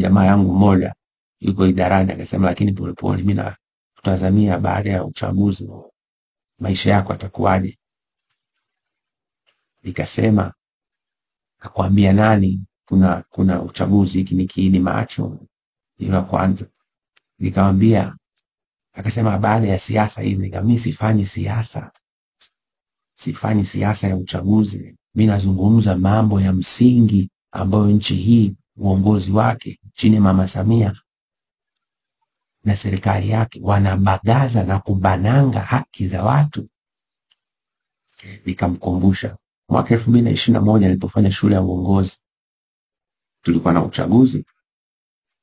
jamaa yangu mmoja yuko idarani akasema, lakini Polepole, mimi natazamia baada ya uchaguzi maisha yako yatakuwaje? Nikasema, akwambia nani kuna uchaguzi, hiki ni kiini macho? Hilo la kwanza. Nikamwambia, akasema baada ya siasa hizi. Nikamwambia, sifanyi siasa ya uchaguzi. Mimi nazungumza mambo ya msingi ambayo nchi hii uongozi wake chini ya Mama Samia na serikali yake wanabagaza na kubananga haki za watu. Nikamkumbusha mwaka 2021 nilipofanya shule ya uongozi tulikuwa na uchaguzi.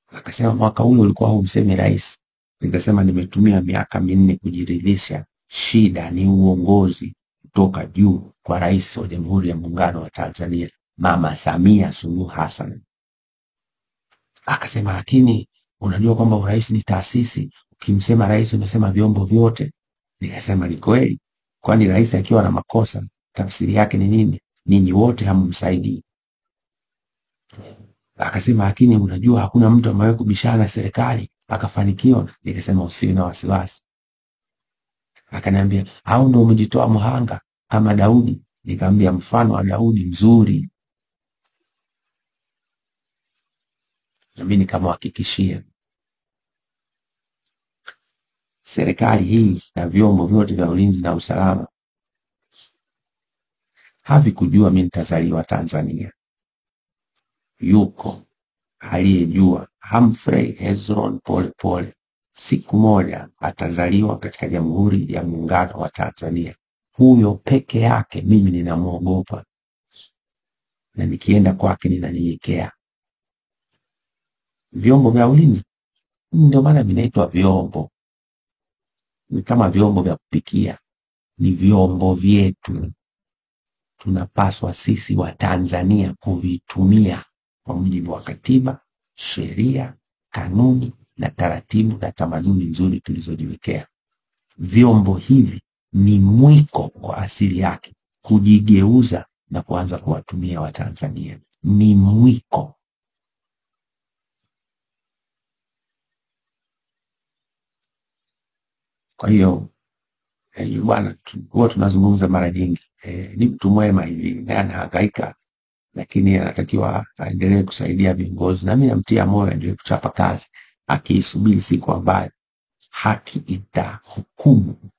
Akasema mwaka ule ulikuwa humsemi rais. Nikasema nimetumia miaka 4 kujiridhisha shida ni uongozi kutoka juu kwa rais wa Jamhuri ya Muungano wa Tanzania Mama Samia Suluhu Hassan. Akasema, lakini unajua kwamba urais ni taasisi, ukimsema rais umesema vyombo vyote. Nikasema ni kweli, kwani rais akiwa na makosa tafsiri yake ni nini? Ninyi wote hammsaidii. Akasema, lakini unajua hakuna mtu ambaye kubishana na serikali akafanikiwa. Nikasema usiwe na wasiwasi. Akaniambia, au ndio umejitoa mhanga kama Daudi? Nikamwambia mfano wa Daudi mzuri. Na mimi nikamhakikishia serikali hii na vyombo vyote vya ulinzi na usalama havikujua mimi nitazaliwa Tanzania. Yuko aliyejua, Humphrey Hezron Polepole siku moja atazaliwa katika Jamhuri ya Muungano wa Tanzania. Huyo peke yake mimi ninamuogopa, na nikienda kwake ninanyenyekea. Vyombo vya ulinzi ndio maana vinaitwa vyombo, ni kama vyombo vya kupikia, ni vyombo vyetu. Tunapaswa sisi wa Tanzania kuvitumia kwa mujibu wa katiba, sheria, kanuni na taratibu na tamaduni nzuri tulizojiwekea. Vyombo hivi ni mwiko kwa asili yake kujigeuza na kuanza kuwatumia wa Tanzania. Ni mwiko. Kwa hiyo bwana, huwa tunazungumza mara nyingi, ni mtu mwema hivi, naye anahangaika, lakini anatakiwa aendelee kusaidia viongozi, na mimi namtia moyo aendelee kuchapa kazi, akiisubiri siku ambayo haki itahukumu